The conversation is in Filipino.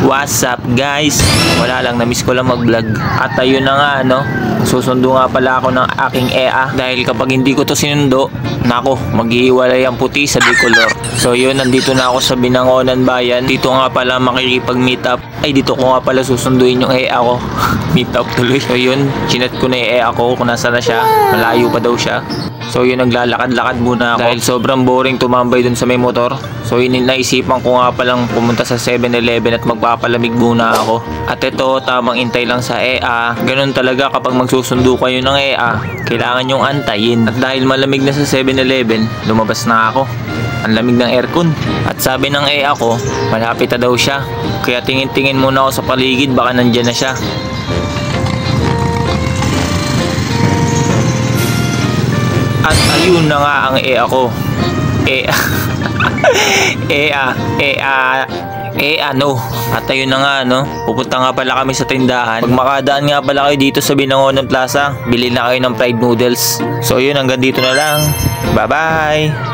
What's up guys? Wala lang, na-miss ko lang mag-vlog. At ayun na nga susundo nga pala ako ng aking EA. Dahil kapag hindi ko to sinundo, nako, maghihiwalay ang puti sa bicolor. So yun, nandito na ako sa Binangonan Bayan. Dito nga pala makikipag-meet up. Ay, dito ko nga pala susunduin yung EA ko. Meet up tuloy. So yun, chinat ko na yung EA ko kung nasa na siya. Malayo pa daw siya. So yun, naglalakad-lakad muna ako dahil sobrang boring tumambay dun sa may motor. So yun, naisipan ko nga palang pumunta sa 7-Eleven at magpapalamig muna ako. At ito, tamang intay lang sa EA. Ganun talaga kapag magsusundo kayo ng EA, kailangan yung antayin. At dahil malamig na sa 7-Eleven, lumabas na ako. Ang lamig ng aircon. At sabi ng EA ko, malapit na daw siya. Kaya tingin-tingin muna ako sa paligid, baka nandyan na siya. At ayun na nga ang EA ko. At ayun na nga pupunta nga pala kami sa tindahan. Pag makadaan nga pala kayo dito sa Binangonan Plaza, bili na kayo ng fried noodles. So yun, hanggang dito na lang. Bye bye.